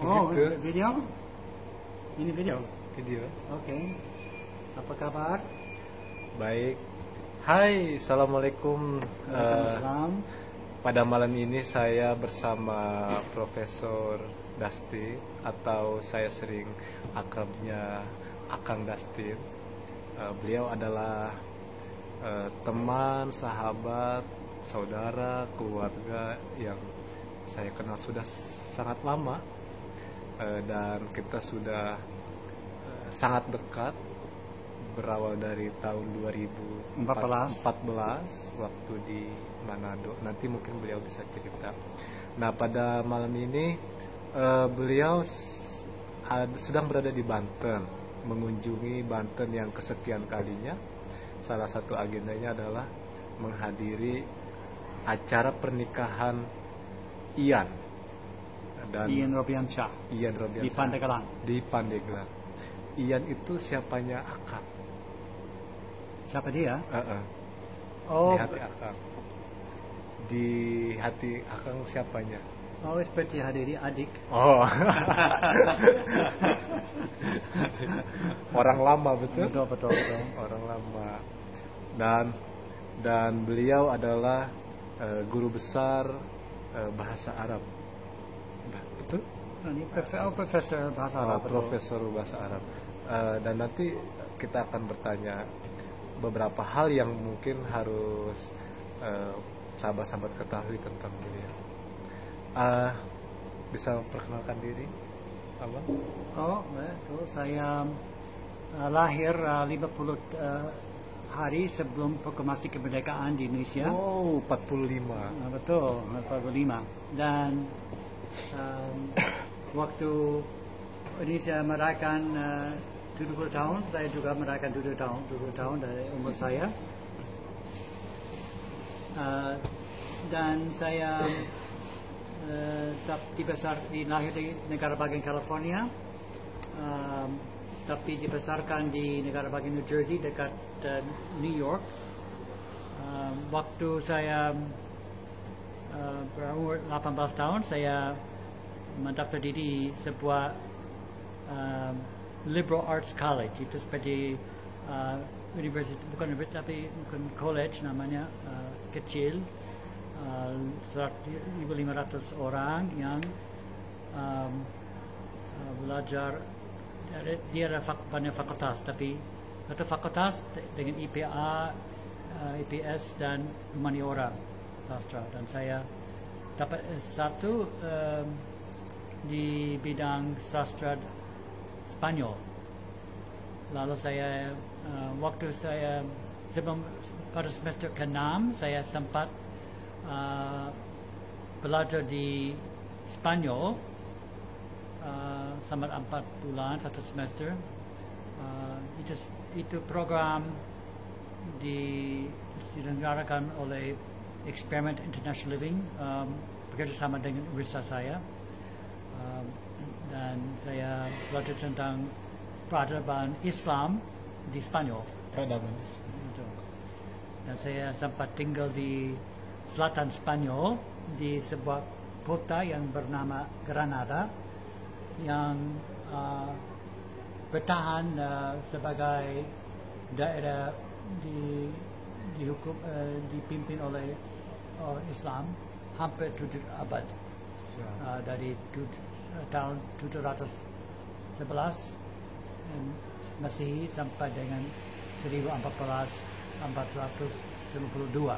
Oh, Begitu. video? Ini video? Video. Oke. Apa kabar? Baik. Hai, assalamualaikum. Waalaikumsalam. Pada malam ini saya bersama Profesor Dustin, atau saya sering akrabnya Akang Dustin. Beliau adalah teman, sahabat, saudara, keluarga yang saya kenal sudah sangat lama, dan kita sudah sangat dekat, berawal dari tahun 2014 waktu di Manado. Nanti mungkin beliau bisa cerita. Nah, pada malam ini beliau sedang berada di Banten, mengunjungi Banten yang kesekian kalinya. Salah satu agendanya adalah menghadiri acara pernikahan Ian dan Ian Robiansyah Ian Robiansyah di Pandeglang. di Pandeglang. Ian itu siapanya Akang. Siapa dia? Di hati Akang. Di hati Akang siapanya? Oh, seperti hadiri adik. Oh. Orang lama, betul? Betul. Orang lama. Dan beliau adalah guru besar bahasa Arab. Betul? Ini profesor bahasa Arab. Betul. Profesor bahasa Arab. Dan nanti kita akan bertanya beberapa hal yang mungkin harus sahabat-sahabat ketahui tentang beliau. Bisa perkenalkan diri, Abang? Oh, betul. Saya lahir 50 hari sebelum proklamasi kemerdekaan di Indonesia. Oh, 45. Betul, 45. Dan waktu Indonesia merayakan 70 tahun, saya juga merayakan 70 tahun dari umur saya. Dan saya lahir di negara bagian California, tapi dibesarkan di negara bagian New Jersey dekat New York. Waktu saya berumur 18 tahun, saya mendaftar diri di sebuah liberal arts college. Itu seperti universitas, bukan universitas tapi bukan college namanya, kecil, 1.500 orang yang belajar. Dia ada banyak fakultas, tapi satu fakultas dengan IPA, IPS dan humaniora sastra, dan saya dapat S1 di bidang sastra Spanyol. Lalu saya waktu saya sebelum pada semester ke-6 saya sempat belajar di Spanyol selama 4 bulan, 1 semester. Itu program diselenggarakan oleh Experiment International Living, bekerjasama dengan universitas saya, dan saya belajar tentang peradaban Islam di Spanyol. Peradaban Islam. Dan saya sempat tinggal di selatan Spanyol di sebuah kota yang bernama Granada, yang bertahan sebagai daerah dipimpin oleh Islam hampir 7 abad, dari tahun 711 Masehi sampai dengan 1452.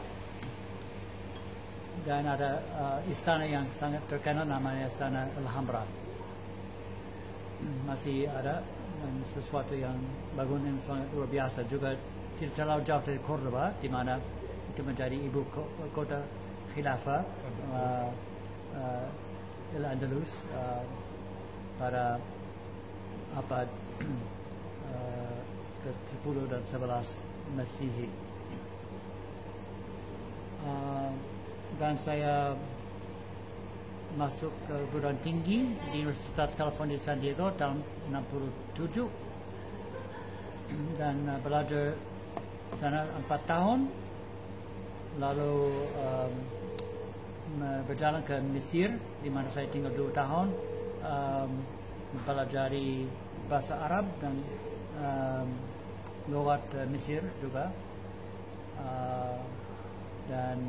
Dan ada istana yang sangat terkenal namanya Istana Alhambra. Masih ada, dan sesuatu yang bangunan yang sangat luar biasa, juga tidak terlalu jauh dari Cordoba, di mana itu menjadi ibu kota khilafah Al-Andalus pada abad ke-10 dan 11 Masehi. Dan saya masuk ke perguruan tinggi di Universitas California San Diego tahun 67, dan belajar sana 4 tahun. Lalu berjalan ke Mesir, di mana saya tinggal 2 tahun, mempelajari bahasa Arab dan logat Mesir juga. Dan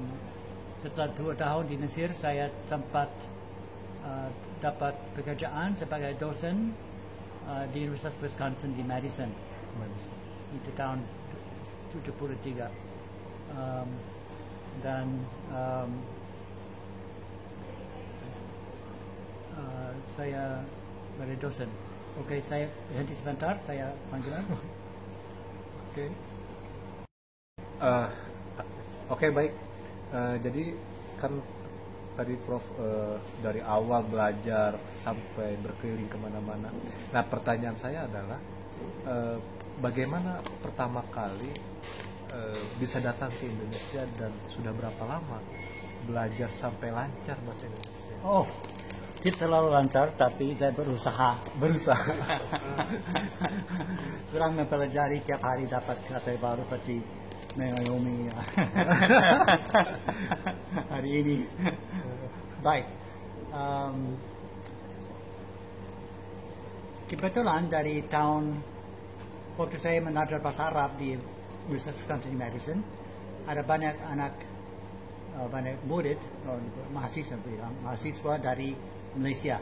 setelah 2 tahun di Mesir, saya sempat dapat pekerjaan sebagai dosen di Universitas Wisconsin di Madison. Itu tahun 73. Dan saya sebagai dosen. Oke, saya berhenti sebentar, saya panggilan. Oke. Oke, baik. Jadi kan tadi Prof dari awal belajar sampai berkeliling kemana-mana. Nah, pertanyaan saya adalah bagaimana pertama kali bisa datang ke Indonesia dan sudah berapa lama belajar sampai lancar bahasa Indonesia? Oh, tidak terlalu lancar, tapi saya berusaha. Kurang mempelajari tiap hari dapat kata baru seperti mengayomi hari ini. Baik. Kebetulan dari tahun waktu saya mengajar bahasa Arab di Universitas Wisconsin di Madison, ada banyak banyak murid, mahasiswa dari Malaysia,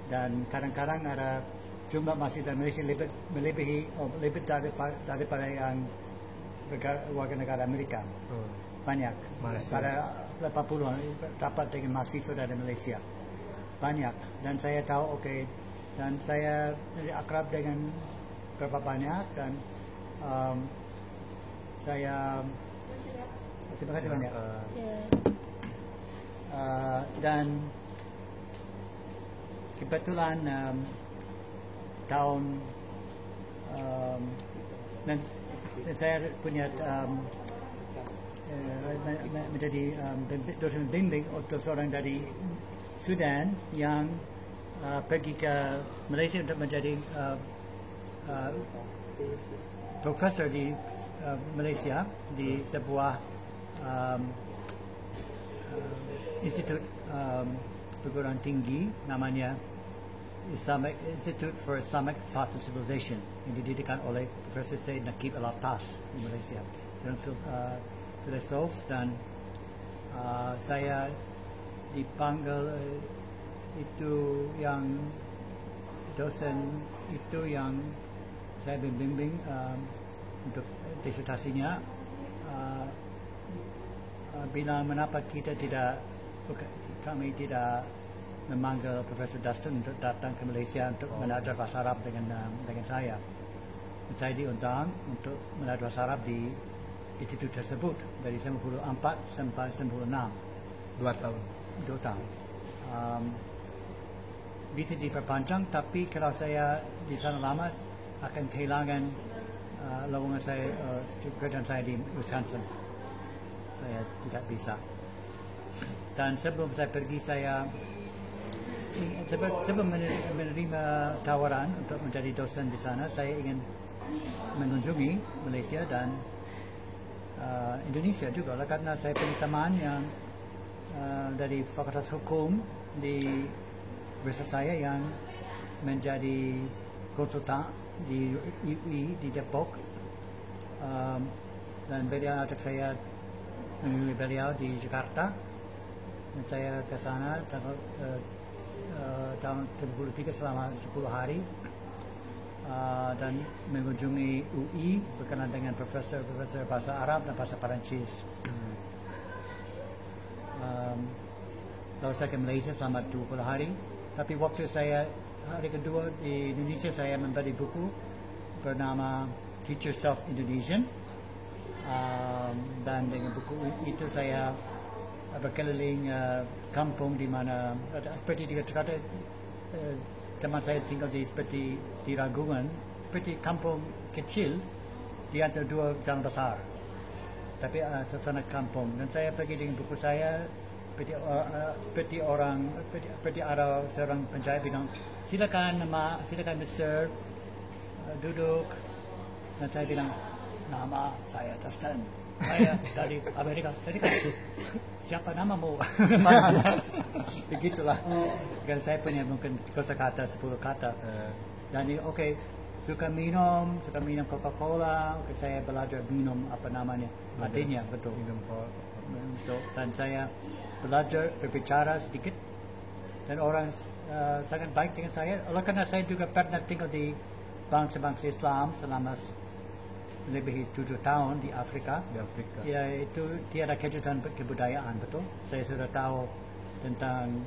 dan kadang-kadang ada jumlah mahasiswa Malaysia lebih daripada yang warga negara Amerika. Banyak. Pada 80-an dapat dengan mahasiswa dari Malaysia. Banyak. Dan saya tahu, dan saya akrab dengan berapa banyak, dan saya terima kasih banyak. Dan kebetulan tahun dan saya punya menjadi dosen bimbing untuk seorang dari Sudan yang pergi ke Malaysia untuk menjadi profesor di Malaysia di sebuah institut perguruan tinggi namanya Institute for Islamic Thought and Civilization yang didirikan oleh Profesor Syed Naqib Al-Attas di Malaysia, filosof, dan saya dipanggil itu yang dosen itu yang saya bimbing untuk disertasinya. Bila mengapa kami tidak memanggil Profesor Dustin untuk datang ke Malaysia untuk mengajar bahasa Arab dengan saya. Saya diundang untuk mengajar bahasa Arab di institut tersebut dari 94 sampai 96. 2 tahun. 2 tahun. Bisa diperpanjang, tapi kalau saya di sana lama akan kehilangan lowongan saya, pekerjaan saya di Wisconsin. Saya tidak bisa. Dan sebelum saya pergi, sebelum menerima tawaran untuk menjadi dosen di sana, saya ingin mengunjungi Malaysia dan Indonesia juga, karena saya punya teman yang dari Fakultas Hukum di universitas saya yang menjadi konsultan di UI di Depok, dan beliau ajak saya menemui beliau di Jakarta, dan saya ke sana tahun 2003 selama 10 hari dan mengunjungi UI, berkenan dengan profesor bahasa Arab dan bahasa Perancis. Lalu saya ke Malaysia selama 20 hari. Tapi waktu saya hari kedua di Indonesia, saya membeli buku bernama Teach Yourself Indonesian, dan dengan buku itu saya berkeliling kampung di mana seperti di Jakarta, teman saya tinggal seperti di Ragunan, seperti kampung kecil di antara 2 jalan besar, tapi suasana kampung. Dan saya pergi dengan buku saya, seperti ada seorang penjahit bilang, silakan Mister, duduk. Dan saya bilang, nama saya Dustin, saya dari Amerika. siapa namamu? Begitulah. Dan saya punya mungkin kosakata 10 kata. Dan oke, suka minum Coca-Cola. Saya belajar minum apa namanya, artinya betul. Minum Betul. Dan saya belajar berbicara sedikit. Dan orang sangat baik dengan saya. Oleh karena saya juga pernah tinggal di bangsa-bangsa Islam selama lebih 7 tahun di Afrika. Ya, itu tiada kejutan kebudayaan, betul. Saya sudah tahu tentang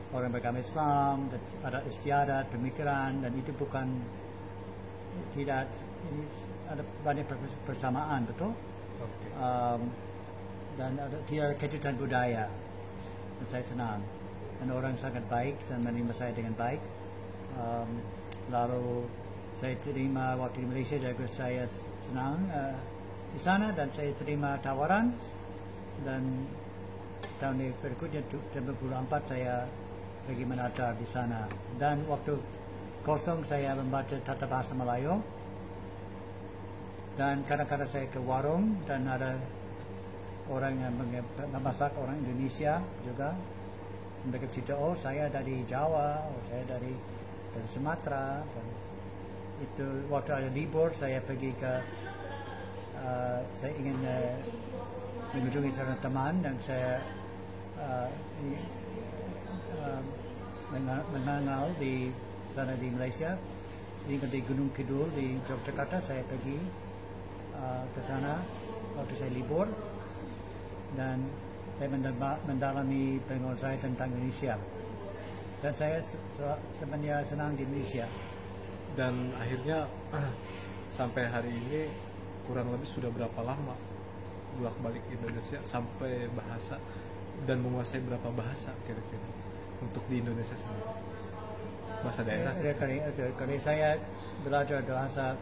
orang beragama Islam, adat istiadat, pemikiran, dan itu tidak ini ada banyak persamaan, betul. Dan ada tiada kejutan budaya. Dan saya senang. Dan orang sangat baik dan menerima saya dengan baik. Lalu saya terima waktu di Malaysia juga saya senang di sana, dan saya terima tawaran, dan tahun berikutnya 1994 saya pergi mengajar di sana. Dan waktu kosong saya membaca tata bahasa Melayu, dan kadang-kadang saya ke warung dan ada orang yang memasak, orang Indonesia juga. Mereka cerita, oh saya dari Jawa, oh saya dari Sumatera. Dan itu waktu ada libur saya pergi ke saya ingin mengunjungi seorang teman, dan saya mengenal di sana di Malaysia, di Gunung Kidul di Yogyakarta. Saya pergi ke sana waktu saya libur, dan saya mendalami pengetahuan saya tentang Indonesia, dan saya sebenarnya senang di Indonesia. Dan akhirnya sampai hari ini kurang lebih sudah berapa lama bolak-balik Indonesia sampai bahasa, dan menguasai berapa bahasa kira-kira untuk di Indonesia sendiri, bahasa daerah? Kalau saya belajar bahasa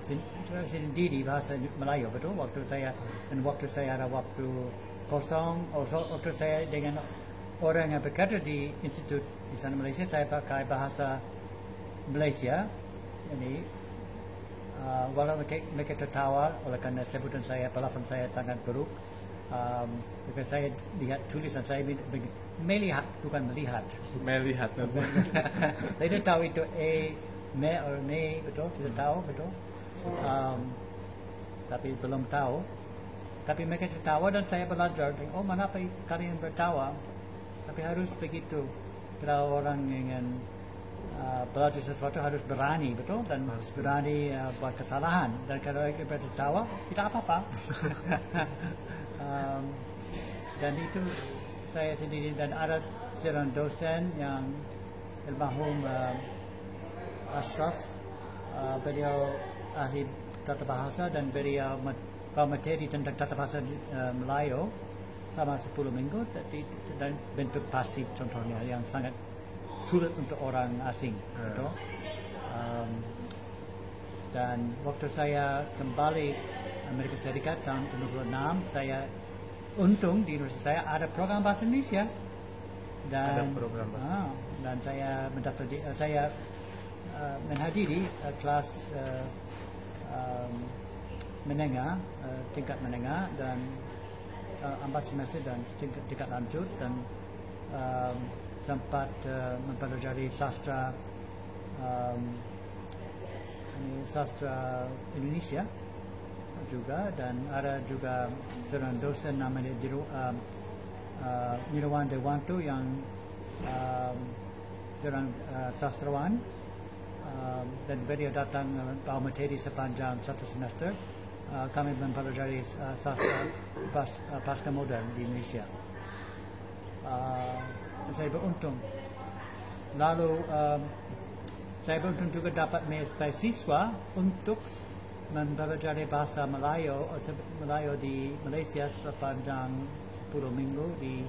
sendiri, bahasa Melayu, betul. Waktu saya ada waktu kosong, waktu saya dengan orang yang bekerja di institut di sana Malaysia, saya pakai bahasa Malaysia. Jadi walau mereka tertawa oleh karena sebutan saya, pelafon saya sangat buruk. Because saya lihat tulisan saya melihat, bukan melihat. Melihat. Saya tidak tahu itu me atau ne, betul? Tidak tahu, betul. Tapi belum tahu. Tapi mereka tertawa, dan saya belajar. Oh, mengapa kalian bertawa? Tapi harus begitu. Kalau orang ingin belajar sesuatu harus berani, betul, dan harus berani buat kesalahan. Dan kalau kita tertawa, tidak apa-apa. Dan itu saya sendiri, dan ada seorang dosen yang almarhum Ashraf, beliau ahli tata bahasa, dan beliau materi tentang tata bahasa Melayu selama 10 minggu, dan bentuk pasif contohnya yang sangat sulit untuk orang asing, betul. Dan waktu saya kembali Amerika Serikat tahun 1996, saya untung di Indonesia saya ada program bahasa Indonesia, dan dan saya mendaftar saya menghadiri kelas menengah, tingkat menengah, dan 4 semester, dan tingkat lanjut, dan sempat mempelajari sastra sastra Indonesia juga, dan ada juga seorang dosen namanya Nirawan Dewanto yang seorang sastrawan, dan beliau datang bawa materi sepanjang 1 semester. Kami mempelajari sastra pasca modern di Indonesia. Saya beruntung. Lalu saya beruntung juga dapat beasiswa untuk mempelajari bahasa Melayu di Malaysia sepanjang 10 minggu di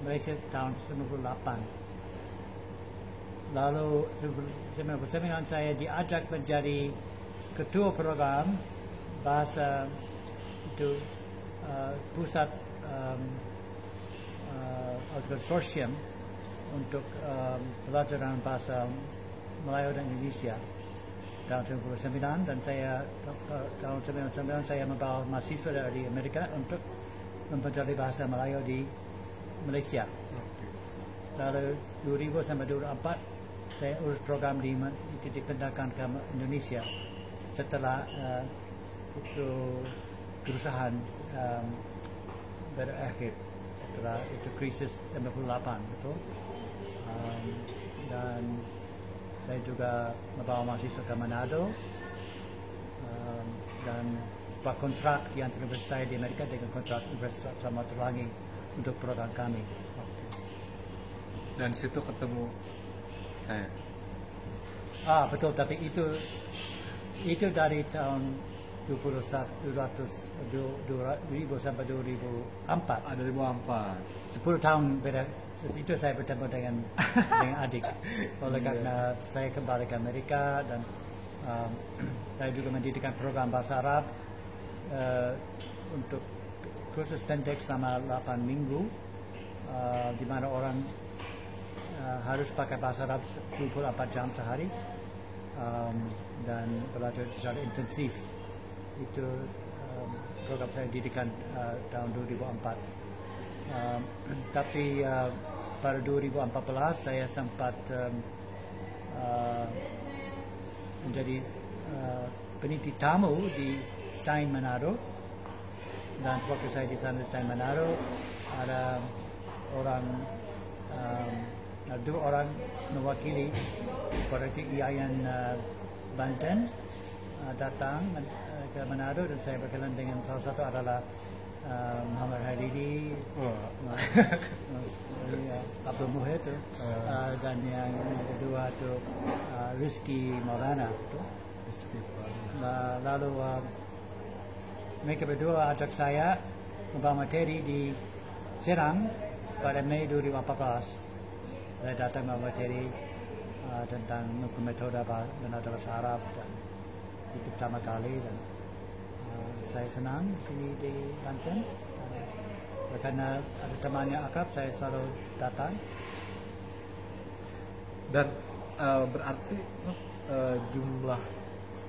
Malaysia tahun 1998. Lalu 1999 saya diajak menjadi ketua program bahasa itu pusat konsorsium untuk pelajaran bahasa Melayu dan Indonesia tahun 1999, dan saya tahun 1999 saya membawa mahasiswa dari Amerika untuk mempelajari bahasa Melayu di Malaysia. Lalu 2000 sampai 2004 saya urus program dipindahkan ke Indonesia setelah itu kerusuhan berakhir, setelah itu krisis 98, betul. Dan saya juga membawa mahasiswa ke Manado dan berkontrak di antara universitas saya di Amerika dengan kontrak Universitas Samratulangi Terangi untuk program kami. Dan situ ketemu saya. Betul, tapi itu dari tahun 2000 sampai 2004. 2004. 10 tahun beda. Itu saya bertemu dengan adik. Oleh karena saya kembali ke Amerika dan saya juga mendirikan program bahasa Arab untuk kursus pendek selama 8 minggu, di mana orang harus pakai bahasa Arab 24 jam sehari dan belajar secara intensif. Itu program saya didirikan tahun 2004. Tapi pada 2014 saya sempat menjadi peneliti tamu di Stein Manado, dan waktu saya di sana Stein Manado ada dua orang mewakili proyek IAIN Banten datang ke Manado, dan saya berkenalan dengan salah satu adalah Muhammad Hariri, Abdul Muhyidd itu, dan yang kedua itu Rizky Maulana. Lalu mereka berdua ajak saya membawa materi di Serang pada Mei 2014. Saya datang membawa materi tentang metode bahasa Arab, dan itu pertama kali, dan saya senang di sini di Banten karena ada temannya akrab, saya selalu datang. Dan berarti jumlah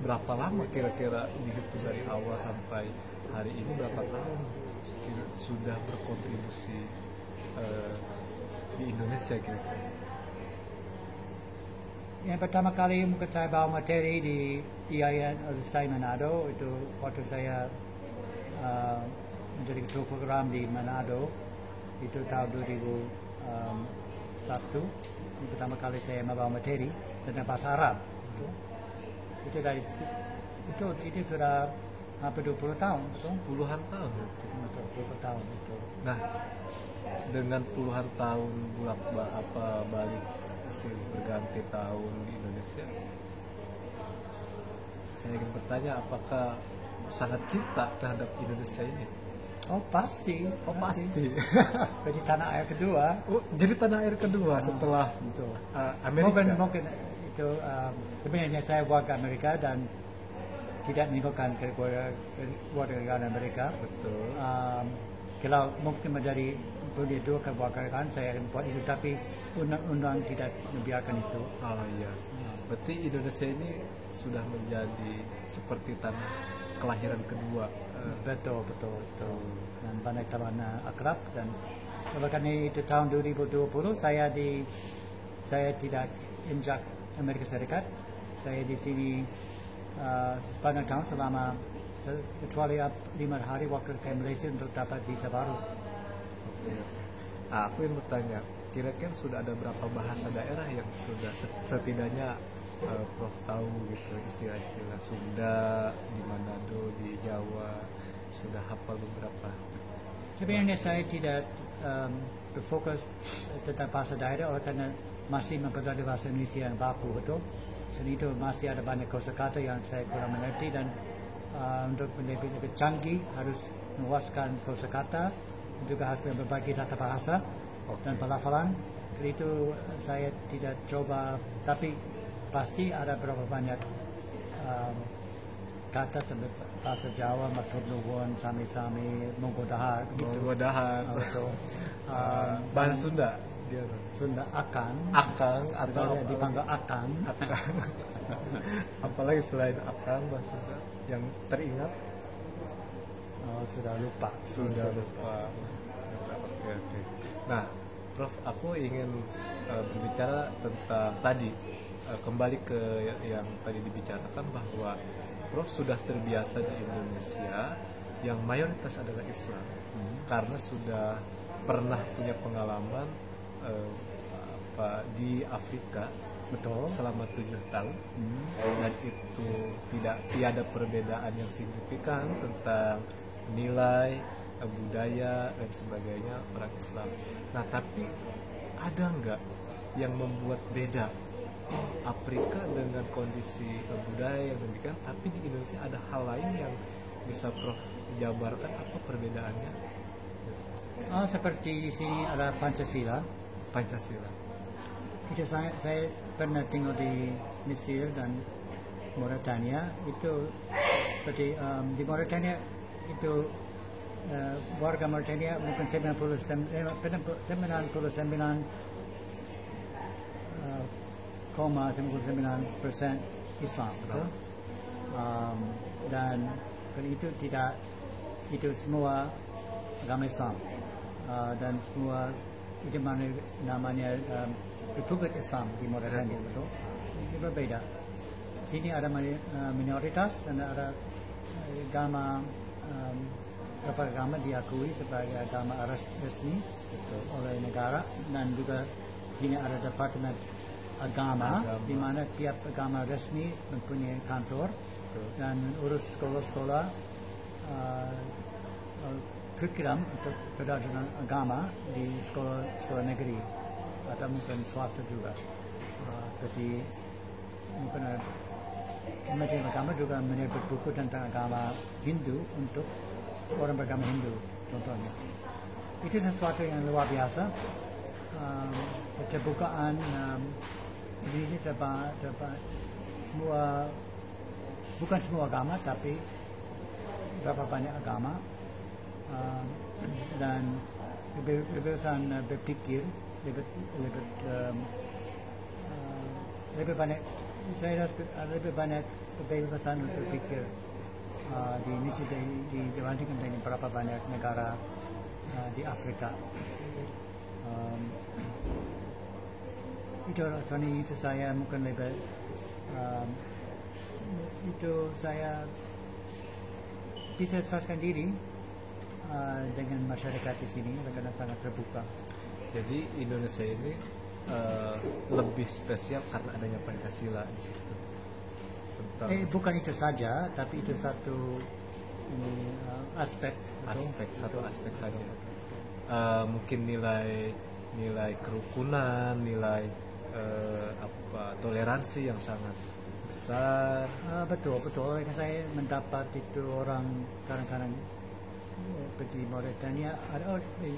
berapa lama kira-kira dihitung dari awal sampai hari ini, berapa tahun sudah berkontribusi di Indonesia kira-kira? Yang pertama kali mungkin saya bawa materi di IAIN Stein Manado itu waktu saya menjadi ketua program di Manado, itu tahun 2001. Pertama kali saya membawa materi tentang bahasa Arab. Itu sudah hampir 20 tahun, betul? Puluhan tahun. 20 tahun itu. Nah, dengan puluhan tahun balik hasil berganti tahun di Indonesia, saya ingin bertanya, apakah sangat cinta terhadap Indonesia ini? Oh pasti. Jadi tanah air kedua. Jadi tanah air kedua setelah Amerika. Mungkin itu sebenarnya saya warga Amerika dan tidak meninggalkan warga negara Amerika. Betul. Kalau mungkin menjadi dunia dua kewarganegaraan, saya akan buat itu, tapi undang-undang tidak membiarkan itu. Oh iya. Berarti Indonesia ini sudah menjadi seperti tanah kelahiran kedua. Betul. Dan banyak teman akrab, dan bahkan itu tahun 2020 saya tidak injak Amerika Serikat. Saya di sini sepanjang tahun selama kecuali 5 hari waktu ke Malaysia untuk dapat visa baru. Aku ingin bertanya, kira-kira sudah ada berapa bahasa daerah yang sudah setidaknya Prof tahu gitu, istilah-istilah Sunda di Manado, di Jawa, sudah hafal beberapa? Sebenarnya saya tidak berfokus tentang bahasa daerah karena masih mempelajari bahasa Indonesia yang baku, betul. Dan itu masih ada banyak kosakata yang saya kurang mengerti, dan untuk lebih canggih harus meluaskan kosakata, juga harus berbagi tata bahasa dan pelafalan. Itu saya tidak coba, tapi pasti ada berapa banyak kata seperti bahasa Jawa, matur nuwun, sami-sami, monggo dahar, gitu. Monggo dahar. Bahasa Sunda, Sunda akang atau dipanggil akang. Apalagi selain akang bahasa Sunda yang teringat? Oh, sudah lupa. Sudah lupa. Oke, oke. Nah, Prof, aku ingin berbicara tentang tadi, kembali ke yang tadi dibicarakan bahwa Prof sudah terbiasa di Indonesia yang mayoritas adalah Islam, karena sudah pernah punya pengalaman di Afrika. Betul. Selama 7 tahun, dan itu tiada perbedaan yang signifikan tentang nilai, budaya dan sebagainya orang Islam. Nah, tapi ada nggak yang membuat beda Afrika dengan kondisi budaya yang demikian, tapi di Indonesia ada hal lain yang bisa Prof jabarkan apa perbedaannya? Seperti di sini ada Pancasila. Itu saya pernah tengok di Mesir dan Mauritania. Itu seperti di Mauritania itu warga Mauritania mungkin 99,99% Islam, betul? Dan itu tidak, itu semua agama Islam, dan semua itu namanya Republik Islam di Mauritania, betul? Ini berbeda. Sini ada minoritas dan ada agama, beberapa agama diakui sebagai agama resmi oleh negara, dan juga sini ada departemen agama di mana tiap agama resmi mempunyai kantor dan urus sekolah-sekolah curriculum untuk pelajaran agama di sekolah negeri atau mungkin swasta juga. Seperti mungkin Kementerian Agama juga menerbit buku tentang agama Hindu untuk orang beragama Hindu, contohnya. Itu sesuatu yang luar biasa. Keterbukaan Indonesia terdapat semua, bukan semua agama, tapi beberapa banyak agama, dan kebebasan berpikir lebih banyak. Saya rasa lebih banyak kebebasan untuk berpikir di Indonesia dibandingkan dengan beberapa banyak negara di Afrika. Itu saya mungkin lebih itu saya bisa sesuaikan diri dengan masyarakat di sini karena sangat terbuka. Jadi Indonesia ini lebih spesial karena adanya Pancasila di situ. Bukan itu saja, tapi itu satu aspek. Satu aspek saja. Mungkin nilai kerukunan, nilai toleransi yang sangat besar. Betul. Saya mendapat itu orang kadang-kadang seperti Mauritania,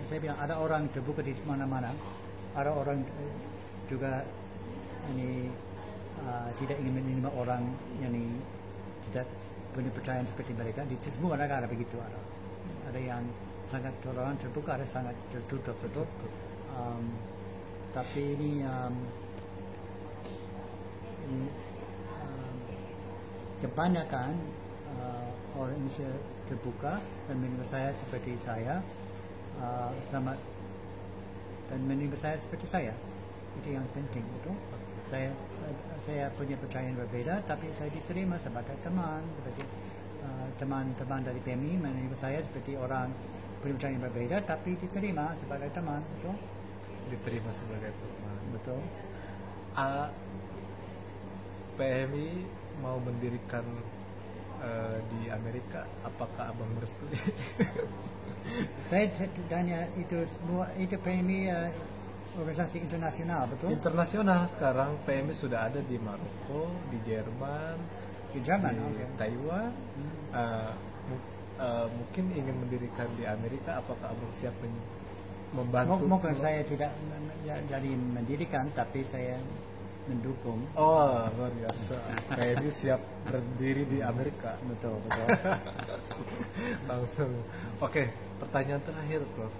saya bilang ada orang terbuka di mana-mana. Ada orang juga ini tidak ingin menerima orang yang tidak punya percayaan seperti mereka. Di semua negara begitu ada yang sangat toleran, terbuka, ada sangat tertutup, betul. Tapi ini kebanyakan orang Indonesia terbuka dan menerima saya seperti saya, selamat, dan menerima saya seperti saya. Itu yang penting, betul. Saya punya percayaan berbeda, tapi saya diterima sebagai teman, seperti teman-teman dari PMI menerima saya seperti orang punya percayaan berbeda, tapi diterima sebagai teman, betul. Diterima sebagai teman, betul. PMI mau mendirikan di Amerika, apakah abang merestui? Saya tanya itu semua, itu PMI organisasi internasional, betul? Internasional. Sekarang PMI sudah ada di Maroko, di Jerman, di Taiwan. Mungkin ingin mendirikan di Amerika. Apakah abang siap membantu? Mungkin saya tidak jadi mendirikan, tapi saya mendukung. Oh, luar biasa. PMI siap berdiri di Amerika. Betul. Langsung. Oke, pertanyaan terakhir, Prof.